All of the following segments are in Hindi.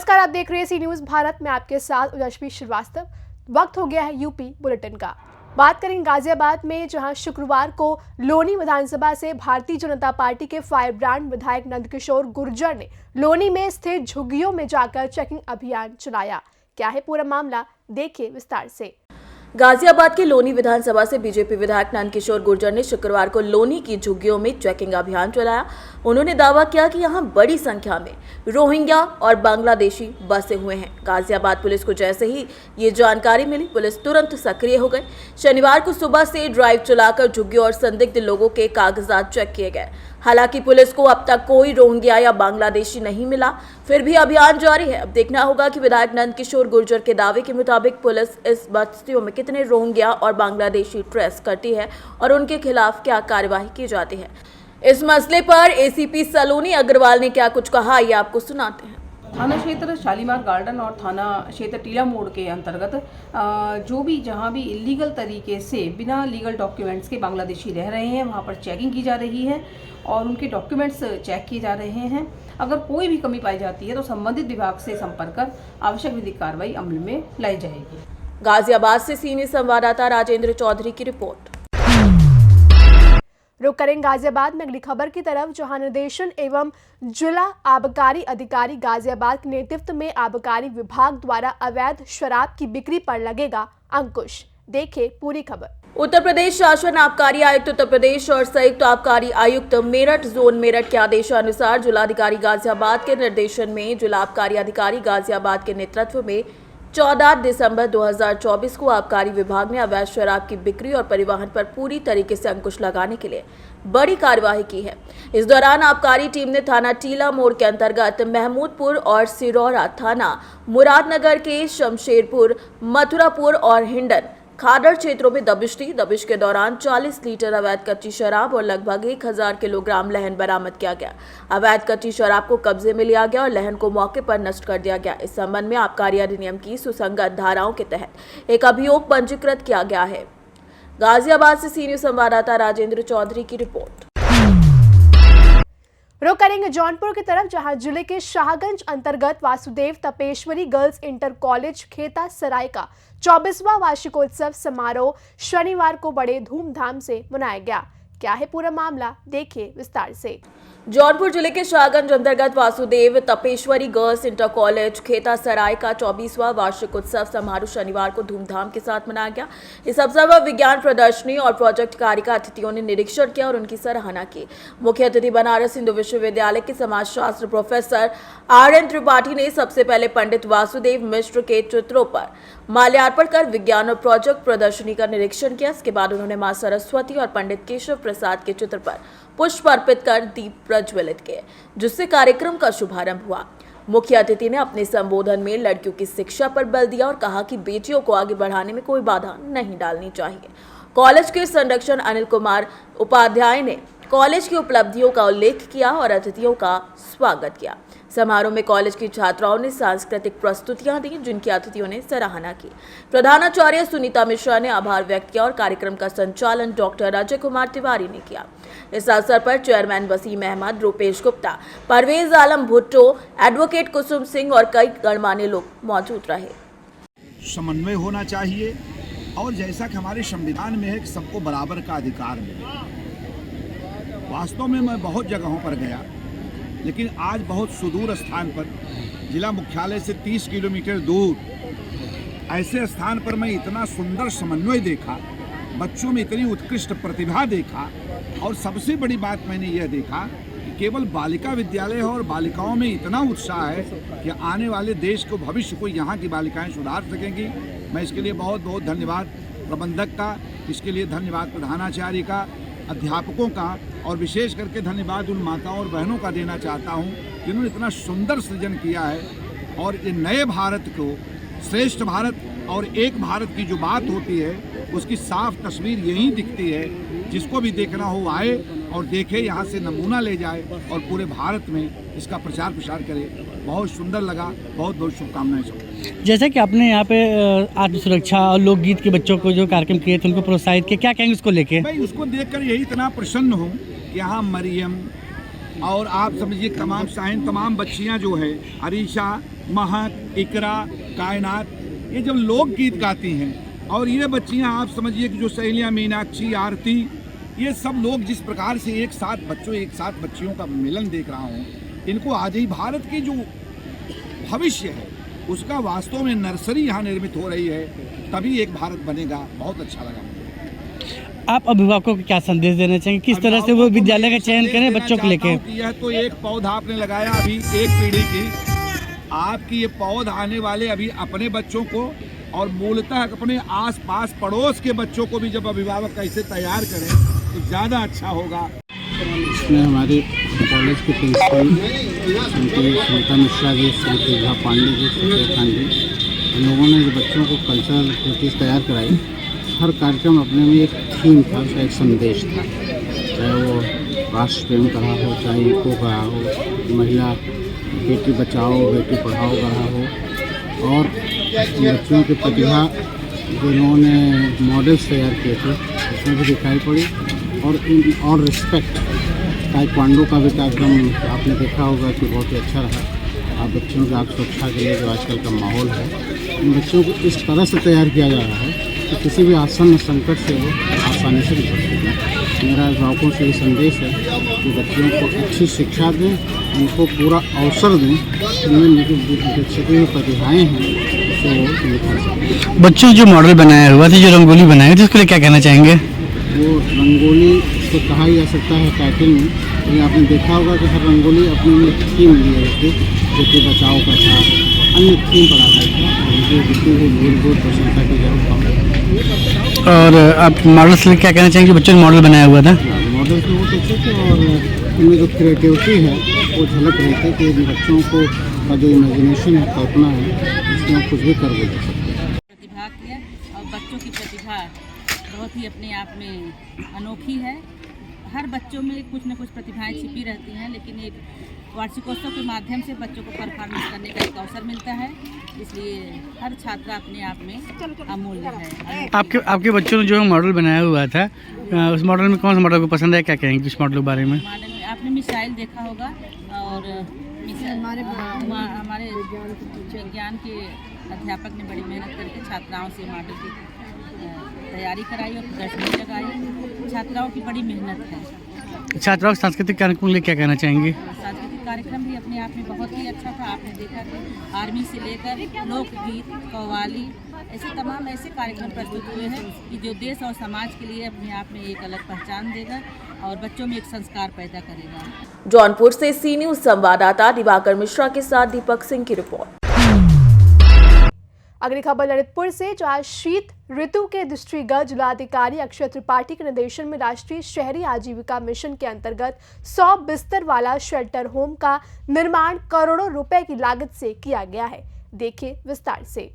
नमस्कार, आप देख रहे हैं सी न्यूज भारत में आपके साथ उदयश्री श्रीवास्तव। वक्त हो गया है यूपी बुलेटिन का। बात करेंगे गाजियाबाद में, जहां शुक्रवार को लोनी विधानसभा से भारतीय जनता पार्टी के फायर ब्रांड विधायक नंदकिशोर गुर्जर ने लोनी में स्थित झुग्गियों में जाकर चेकिंग अभियान चलाया। क्या है पूरा मामला, देखिए विस्तार से। गाजियाबाद के लोनी विधानसभा से बीजेपी विधायक नंदकिशोर गुर्जर ने शुक्रवार को लोनी की झुग्गियों में चेकिंग अभियान चलाया। उन्होंने दावा किया कि यहां बड़ी संख्या में रोहिंग्या और बांग्लादेशी बसे हुए हैं। गाजियाबाद पुलिस को जैसे ही ये जानकारी मिली, पुलिस तुरंत सक्रिय हो गई। शनिवार को सुबह से ड्राइव चलाकर झुग्गियों और संदिग्ध लोगों के कागजात चेक किए गए। हालांकि पुलिस को अब तक कोई रोहिंग्या या बांग्लादेशी नहीं मिला, फिर भी अभियान जारी है। अब देखना होगा कि विधायक नंदकिशोर गुर्जर के दावे के मुताबिक पुलिस इस बस्तियों में कितने रोहिंग्या और बांग्लादेशी ट्रेस करती है और उनके खिलाफ क्या कार्यवाही की जाती है। इस मसले पर एसीपी सलोनी अग्रवाल ने क्या कुछ कहा, ये आपको सुनाते हैं। थाना क्षेत्र शालीमार गार्डन और थाना क्षेत्र टीला मोड़ के अंतर्गत जो भी जहां भी इलीगल तरीके से बिना लीगल डॉक्यूमेंट्स के बांग्लादेशी रह रहे हैं, वहां पर चेकिंग की जा रही है और उनके डॉक्यूमेंट्स चेक किए जा रहे हैं। अगर कोई भी कमी पाई जाती है तो संबंधित विभाग से संपर्क कर आवश्यक विधिक कार्रवाई अमल में लाई जाएगी। गाजियाबाद से सीनियर संवाददाता राजेंद्र चौधरी की रिपोर्ट। रुक करेंगे गाजियाबाद में अगली खबर की तरफ, जहां निर्देशन एवं जिला आबकारी अधिकारी गाजियाबाद के नेतृत्व में आबकारी विभाग द्वारा अवैध शराब की बिक्री पर लगेगा अंकुश। देखें पूरी खबर। उत्तर प्रदेश शासन आबकारी आयुक्त उत्तर प्रदेश और संयुक्त आबकारी आयुक्त मेरठ जोन मेरठ के आदेशानुसार जिलाधिकारी गाजियाबाद के निर्देशन में जिला आबकारी अधिकारी गाजियाबाद के नेतृत्व में 14 दिसंबर 2024 को आबकारी विभाग ने अवैध शराब की बिक्री और परिवहन पर पूरी तरीके से अंकुश लगाने के लिए बड़ी कार्यवाही की है। इस दौरान आबकारी टीम ने थाना टीला मोड़ के अंतर्गत महमूदपुर और सिरौरा, थाना मुरादनगर के शमशेरपुर, मथुरापुर और हिंडन खादर क्षेत्रों में दबिश दी। दबिश के दौरान 40 लीटर अवैध कच्ची शराब और लगभग 1000 किलोग्राम लहन बरामद किया गया। अवैध कच्ची शराब को कब्जे में लिया गया और लहन को मौके पर नष्ट कर दिया गया। इस संबंध में आबकारी अधिनियम की सुसंगत धाराओं के तहत एक अभियोग पंजीकृत किया गया है। गाजियाबाद से सीनियर संवाददाता राजेंद्र चौधरी की रिपोर्ट। रुक करेंगे जौनपुर की तरफ, जहां जिले के शाहगंज अंतर्गत Vasudev Tapeshwari girls inter college खेता सराय का 24वां वार्षिकोत्सव समारोह शनिवार को बड़े धूमधाम से मनाया गया। क्या है पूरा मामला, देखिए विस्तार से। जौनपुर जिले के शाहगंज अंतर्गत Vasudev Tapeshwari girls inter college खेता सराय का 24वां वार्षिक उत्सव समारोह शनिवार को धूमधाम के साथ मनाया गया। इस अवसर पर विज्ञान प्रदर्शनी और प्रोजेक्ट कार्य का अतिथियों ने निरीक्षण किया और उनकी सराहना की। मुख्य अतिथि बनारस हिंदू विश्वविद्यालय के समाजशास्त्र प्रोफेसर RN त्रिपाठी ने सबसे पहले पंडित वासुदेव मिश्र के चित्रों पर माल्यार्पण कर विज्ञान और प्रोजेक्ट प्रदर्शनी का निरीक्षण किया। इसके बाद उन्होंने मां सरस्वती और पंडित केशव प्रसाद के चित्र पर पुष्प अर्पित कर दीप प्रज्वलित किए, जिससे कार्यक्रम का शुभारंभ हुआ। मुख्य अतिथि ने अपने संबोधन में लड़कियों की शिक्षा पर बल दिया और कहा कि बेटियों को आगे बढ़ाने में कोई बाधा नहीं डालनी चाहिए। कॉलेज के संरक्षक अनिल कुमार उपाध्याय ने कॉलेज की उपलब्धियों का उल्लेख किया और अतिथियों का स्वागत किया। समारोह में कॉलेज की छात्राओं ने सांस्कृतिक प्रस्तुतियां दी, जिनकी अतिथियों ने सराहना की। प्रधानाचार्य सुनीता मिश्रा ने आभार व्यक्त किया और कार्यक्रम का संचालन डॉक्टर अजय कुमार तिवारी ने किया। इस अवसर पर चेयरमैन वसीम अहमद, रूपेश गुप्ता, परवेज आलम भुट्टो, एडवोकेट कुसुम सिंह और कई गणमान्य लोग मौजूद रहे। समन्वय होना चाहिए और जैसा कि हमारे संविधान में है कि सबको बराबर का अधिकार मिले। वास्तव में मैं बहुत जगहों पर गया, लेकिन आज बहुत सुदूर स्थान पर, जिला मुख्यालय से 30 किलोमीटर दूर ऐसे स्थान पर मैं इतना सुंदर समन्वय देखा, बच्चों में इतनी उत्कृष्ट प्रतिभा देखा और सबसे बड़ी बात मैंने यह देखा कि केवल बालिका विद्यालय है और बालिकाओं में इतना उत्साह है कि आने वाले देश को, भविष्य को यहाँ की बालिकाएं सुधार सकेंगी। मैं इसके लिए बहुत बहुत धन्यवाद प्रबंधक का, इसके लिए धन्यवाद प्रधानाचार्य का, अध्यापकों का और विशेष करके धन्यवाद उन माताओं और बहनों का देना चाहता हूं जिन्होंने इतना सुंदर सृजन किया है। और ये नए भारत को, श्रेष्ठ भारत और एक भारत की जो बात होती है, उसकी साफ तस्वीर यहीं दिखती है। जिसको भी देखना हो आए और देखे, यहाँ से नमूना ले जाए और पूरे भारत में इसका प्रचार प्रसार करे। बहुत सुंदर लगा, बहुत बहुत शुभकामनाएं। जैसे कि आपने यहाँ पे आत्म सुरक्षा और लोकगीत के बच्चों को जो कार्यक्रम किए थे, उनको प्रोत्साहित किया, क्या कहेंगे उसको लेके? मैं उसको देखकर यही इतना प्रसन्न हूँ कि यहाँ मरियम और आप समझिए तमाम शाहीन, तमाम बच्चियाँ जो है, अरीशा, महक, इकरा, कायनात, ये जब लोकगीत गाती हैं और ये बच्चियां आप समझिए कि जो सहेलियां मीनाक्षी, आरती, ये सब लोग जिस प्रकार से एक साथ बच्चियों का मिलन देख रहा हूँ, इनको आज ही भारत की जो भविष्य है उसका वास्तव में नर्सरी यहाँ निर्मित हो रही है, तभी एक भारत बनेगा। बहुत अच्छा लगा मुझे। आप अभिभावकों को क्या संदेश देना चाहेंगे, किस तरह से वो विद्यालय का चयन करें बच्चों को लेके? यह तो एक पौधा आपने लगाया अभी एक पीढ़ी की, आपकी ये पौधा आने वाले अभी अपने बच्चों को और मूलतः अपने आस-पास पड़ोस के बच्चों को भी जब अभिभावक कैसे तैयार करें तो ज़्यादा अच्छा होगा। इसमें हमारे कॉलेज के प्रिंसिपल श्रीमती सुनीता मिश्रा जी, श्री प्रतिभा पांडे जी, सुरेश खान जी, इन लोगों ने जो बच्चों को कल्चरल एक्टिविटीज़ तैयार कराई। हर कार्यक्रम अपने में एक थीम था, उसका एक संदेश था, चाहे वो राष्ट्र प्रेम का रहा हो, चाहे इको का रहा हो, महिला बेटी बचाओ बेटी पढ़ाओ का रहा हो, और बच्चों की प्रतिभा जो इन्होंने मॉडल्स तैयार किए थे उसमें भी दिखाई पड़ी। और रिस्पेक्ट ताइक्वांडो का भी कार्यक्रम आपने देखा होगा कि बहुत ही अच्छा रहा। आप बच्चों की आत्म सुरक्षा के लिए जो आजकल का माहौल है, इन बच्चों को इस तरह से तैयार किया जा रहा है कि किसी भी आसन्न संकट से वो आसानी से निकल सकें। मेरा अभिभावकों से ये संदेश है कि बच्चों को अच्छी शिक्षा दें, उनको पूरा अवसर दें, उनमें जो छिपी हुई प्रतिभाएँ हैं उसको वो निखार सकें। बच्चों जो मॉडल बनाया हुआ था, जो रंगोली बनाया था, उसके लिए क्या कहना चाहेंगे? वो रंगोली तो कहा ही जा सकता है टाइटल में, लेकिन आपने देखा होगा कि हर रंगोली अपनी एक थीम लिए होती, बेटी बचाओ का था, अन्य थीम पर आधारित था। उनकी जितनी भी मूलभूत प्रशंसा की जरूरत। और आप मॉडल से क्या कहना चाहेंगे? बच्चों ने मॉडल बनाया हुआ था, मॉडल तो बहुत अच्छे थे और इनमें जो क्रिएटिविटी है वो झलक रही थी कि बच्चों को का जो इमेजिनेशन है, कल्पना है, उसमें कुछ भी कर सकते हैं। प्रतिभाग किया और बच्चों की प्रतिभा बहुत ही अपने आप में अनोखी है। हर बच्चों में कुछ न कुछ प्रतिभाएं छिपी रहती हैं, लेकिन एक वार्षिकोत्सव के माध्यम से बच्चों को परफॉर्मेंस करने का एक अवसर मिलता है, इसलिए हर छात्रा अपने आप में अमूल्य है। आपके बच्चों ने जो मॉडल बनाया हुआ था, उस मॉडल में कौन सा मॉडल को पसंद है, क्या कहेंगे उस मॉडल के बारे में? आपने मिसाइल देखा होगा और हमारे विज्ञान के अध्यापक ने बड़ी मेहनत करके छात्राओं से मॉडल की तैयारी कराई और प्रदर्शनी लगाई। छात्राओं की बड़ी मेहनत है। छात्राओं के सांस्कृतिक कार्यक्रम के लिए क्या कहना चाहेंगे? सांस्कृतिक कार्यक्रम भी अपने आप में बहुत ही अच्छा था। आपने देखा कि आर्मी से लेकर लोकगीत, कव्वाली, ऐसे तमाम ऐसे कार्यक्रम प्रस्तुत हुए हैं कि जो देश और समाज के लिए अपने आप में एक अलग पहचान देगा और बच्चों में एक संस्कार पैदा करेगा। जौनपुर से सी न्यूज संवाददाता दिवाकर मिश्रा के साथ दीपक सिंह की रिपोर्ट। अगली खबर ललितपुर से, जहां शीत ऋतु के दृष्टिगत जिलाधिकारी अक्षय त्रिपाठी के निर्देशन में राष्ट्रीय शहरी आजीविका मिशन के अंतर्गत 100 बिस्तर वाला शेल्टर होम का निर्माण करोड़ों रुपए की लागत से किया गया है। देखिए विस्तार से।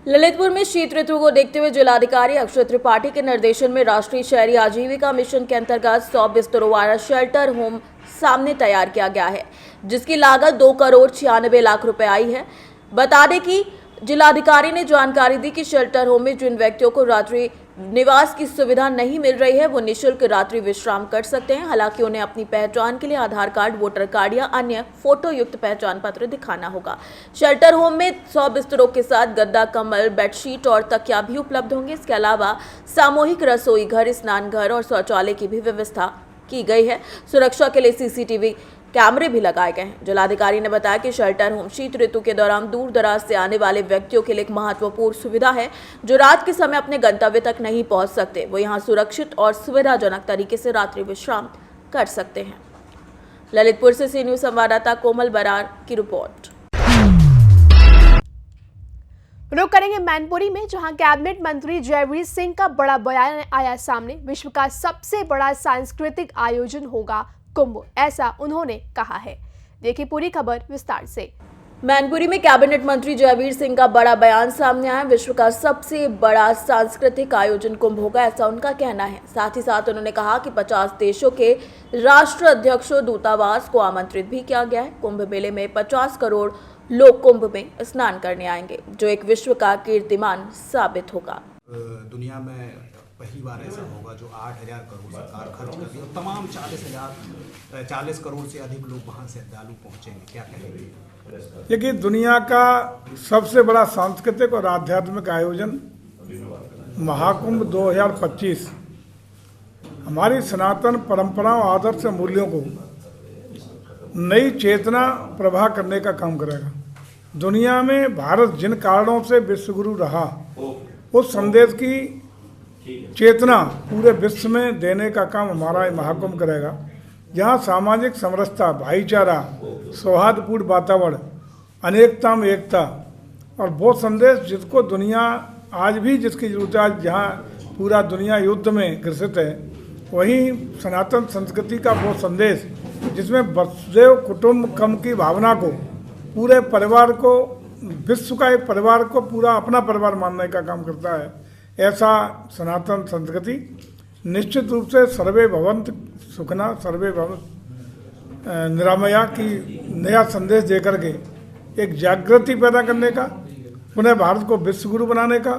ललितपुर में शीत ऋतु को देखते हुए जिलाधिकारी अक्षय त्रिपाठी के निर्देशन में राष्ट्रीय शहरी आजीविका मिशन के अंतर्गत 100 बिस्तरों वाला शेल्टर होम सामने तैयार किया गया है, जिसकी लागत 2 करोड़ 96 लाख रुपए आई है। बता दें कि जिलाधिकारी ने जानकारी दी कि शेल्टर होम में जिन व्यक्तियों को रात्रि निवास की सुविधा नहीं मिल रही है, वो निःशुल्क रात्रि विश्राम कर सकते हैं। हालांकि उन्हें अपनी पहचान के लिए आधार कार्ड, वोटर कार्ड या अन्य फोटो युक्त पहचान पत्र दिखाना होगा। शेल्टर होम में 100 बिस्तरों के साथ गद्दा, कंबल, बेडशीट और तकिया भी उपलब्ध होंगे। इसके अलावा सामूहिक रसोई घर, स्नान घर और शौचालय की भी व्यवस्था की गई है। सुरक्षा के लिए सीसीटीवी कैमरे भी लगाए गए हैं। जिलाधिकारी ने बताया कि शेल्टर होम शीत ऋतु के दौरान दूर दराज से आने वाले व्यक्तियों के लिए एक महत्वपूर्ण सुविधा है, जो रात के समय अपने गंतव्य तक नहीं पहुंच सकते, वो यहां सुरक्षित और सुविधाजनक तरीके से रात्रि विश्राम कर सकते हैं। ललितपुर से सी न्यूज संवाददाता कोमल बरार की रिपोर्ट। रुक करेंगे मैनपुरी में, जहां कैबिनेट मंत्री जयवीर सिंह का बड़ा बयान आया सामने। विश्व का सबसे बड़ा सांस्कृतिक आयोजन होगा कुंभ, ऐसा उन्होंने कहा है। देखिए पूरी खबर विस्तार से। मैनपुरी में कैबिनेट मंत्री जयवीर सिंह का बड़ा बयान सामने आया। विश्व का सबसे बड़ा सांस्कृतिक आयोजन कुंभ होगा, ऐसा उनका कहना है। साथ ही साथ उन्होंने कहा कि 50 देशों के राष्ट्र अध्यक्षों, दूतावास को आमंत्रित भी किया गया है। कुंभ मेले में 50 करोड़ लोग कुंभ में स्नान करने आएंगे, जो एक विश्व का कीर्तिमान साबित होगा। दुनिया में पहली बार ऐसा होगा जो 8,000 करोड़ सरकार खर्च कर रही है और तमाम 40 करोड़ से अधिक लोग वहाँ श्रद्धालु पहुँचेंगे। क्या कहेंगे? देखिए, दुनिया का सबसे बड़ा सांस्कृतिक और आध्यात्मिक आयोजन महाकुंभ 2025 हमारी सनातन परंपराओं, आदर्श और मूल्यों को नई चेतना प्रवाह करने का काम करेगा। दुनिया में भारत जिन कारणों से विश्वगुरु रहा, उस संदेश की चेतना पूरे विश्व में देने का काम हमारा ये महाकुंभ करेगा, जहाँ सामाजिक समरसता, भाईचारा, सौहार्दपूर्ण वातावरण, अनेकता में एकता और वो संदेश जिसको दुनिया आज भी जिसकी जरूरत है, आज जहाँ पूरा दुनिया युद्ध में ग्रसित है, वही सनातन संस्कृति का वो संदेश जिसमें वसुदेव कुटुंबकम की भावना को, पूरे परिवार को, विश्व का एक परिवार को पूरा अपना परिवार मानने का काम करता है। ऐसा सनातन संस्कृति निश्चित रूप से सर्वे भवन्तु सुखना सर्वे भवन्तु निरामया की नया संदेश देकर के एक जागृति पैदा करने का, पुनः भारत को विश्वगुरु बनाने का,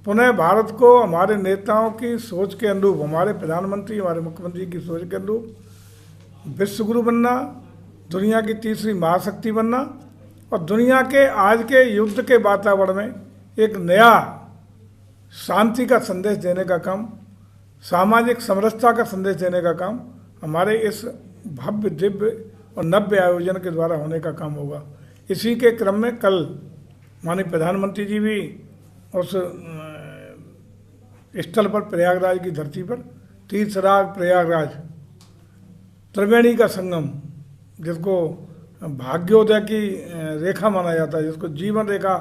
पुनः भारत को हमारे नेताओं की सोच के अनुरूप, हमारे प्रधानमंत्री, हमारे मुख्यमंत्री की सोच के अनुरूप विश्वगुरु बनना, दुनिया की तीसरी महाशक्ति बनना और दुनिया के आज के युद्ध के वातावरण में एक नया शांति का संदेश देने का काम, सामाजिक समरसता का संदेश देने का काम हमारे इस भव्य, दिव्य और नव्य आयोजन के द्वारा होने का काम होगा। इसी के क्रम में कल माननीय प्रधानमंत्री जी भी उस स्थल पर, प्रयागराज की धरती पर, तीर्थराज प्रयागराज, त्रिवेणी का संगम, जिसको भाग्योदय की रेखा माना जाता है, जिसको जीवन रेखा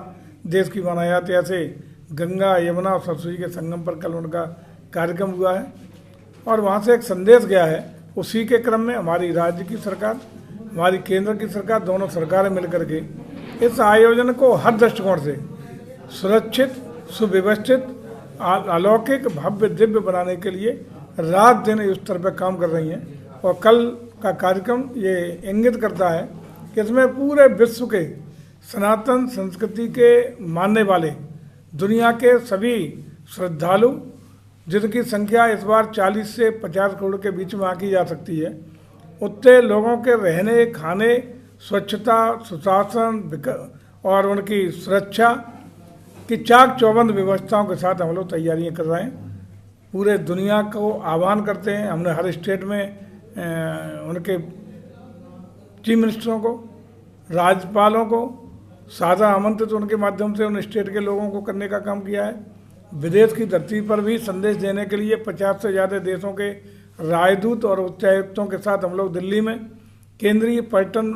देश की माना जाती है, ऐसे गंगा, यमुना और सरस्वती के संगम पर कल उनका कार्यक्रम हुआ है और वहाँ से एक संदेश गया है। उसी के क्रम में हमारी राज्य की सरकार, हमारी केंद्र की सरकार, दोनों सरकारें मिलकर के इस आयोजन को हर दृष्टिकोण से सुरक्षित, सुव्यवस्थित, अलौकिक, भव्य, दिव्य बनाने के लिए रात दिन इस स्तर पर काम कर रही हैं। और कल का कार्यक्रम ये इंगित करता है कि इसमें पूरे विश्व के सनातन संस्कृति के मानने वाले दुनिया के सभी श्रद्धालु, जिनकी संख्या इस बार 40 से 50 करोड़ के बीच में आंकी जा सकती है, उतने लोगों के रहने, खाने, स्वच्छता, सुशासन और उनकी सुरक्षा की चाक चौबंद व्यवस्थाओं के साथ हम लोग तैयारियां कर रहे हैं। पूरे दुनिया को आह्वान करते हैं। हमने हर स्टेट में उनके चीफ मिनिस्टरों को, राज्यपालों को साझा आमंत्रित उनके माध्यम से उन स्टेट के लोगों को करने का काम किया है। विदेश की धरती पर भी संदेश देने के लिए 50 से ज़्यादा देशों के राजदूत और उच्चायुक्तों के साथ हम लोग दिल्ली में केंद्रीय पर्यटन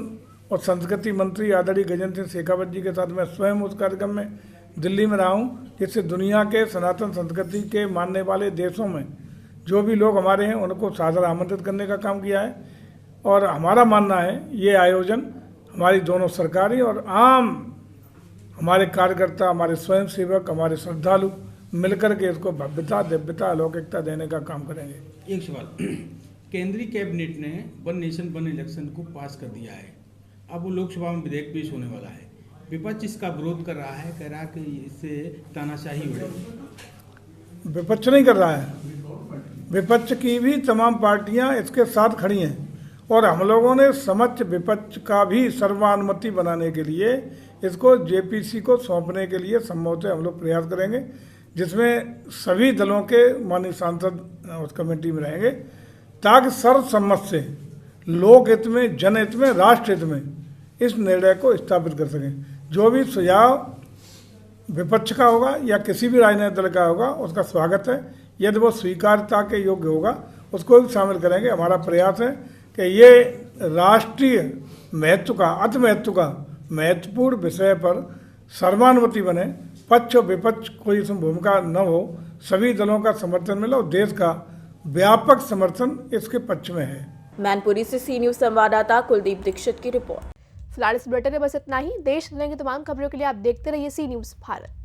और संस्कृति मंत्री आदरणीय गजेंद्र सिंह शेखावत जी के साथ मैं स्वयं उस कार्यक्रम में दिल्ली में रहा हूँ, जिससे दुनिया के सनातन संस्कृति के मानने वाले देशों में जो भी लोग हमारे हैं उनको सादर आमंत्रित करने का काम किया है। और हमारा मानना है ये आयोजन हमारी दोनों सरकारी और आम हमारे कार्यकर्ता, हमारे स्वयंसेवक, हमारे श्रद्धालु मिलकर के इसको भव्यता, दिव्यता, अलौकिकता देने का काम करेंगे। एक सवाल, केंद्रीय कैबिनेट ने वन नेशन वन इलेक्शन को पास कर दिया है, अब वो लोकसभा में विधेयक पेश होने वाला है। विपक्ष इसका विरोध कर रहा है, कह रहा है कि इससे तानाशाही बढ़ेगी। विपक्ष नहीं कर रहा है, विपक्ष की भी तमाम पार्टियां इसके साथ खड़ी हैं और हम लोगों ने समक्ष विपक्ष का भी सर्वानुमति बनाने के लिए इसको जेपीसी को सौंपने के लिए संभवतः हम लोग प्रयास करेंगे, जिसमें सभी दलों के माननीय सांसद उस कमेटी में रहेंगे, ताकि सर्वसम्मत से लोक हित में, जनहित में, राष्ट्र हित में इस निर्णय को स्थापित कर सकें। जो भी सुझाव विपक्ष का होगा या किसी भी राजनीतिक दल का होगा उसका स्वागत है। यदि वो स्वीकार्यता के योग्य होगा उसको भी शामिल करेंगे। हमारा प्रयास है कि ये राष्ट्रीय महत्व का, अति महत्व का महत्वपूर्ण विषय पर सर्वानुमति बने, पक्ष और विपक्ष कोई इसमें भूमिका न हो, सभी दलों का समर्थन मिले और देश का व्यापक समर्थन इसके पक्ष में है। मैनपुरी से सी न्यूज संवाददाता कुलदीप दीक्षित की रिपोर्ट। फिलहाल इस बुलेटिन में बस इतना ही। देश दुनिया की तमाम खबरों के लिए आप देखते रहिए सी न्यूज भारत।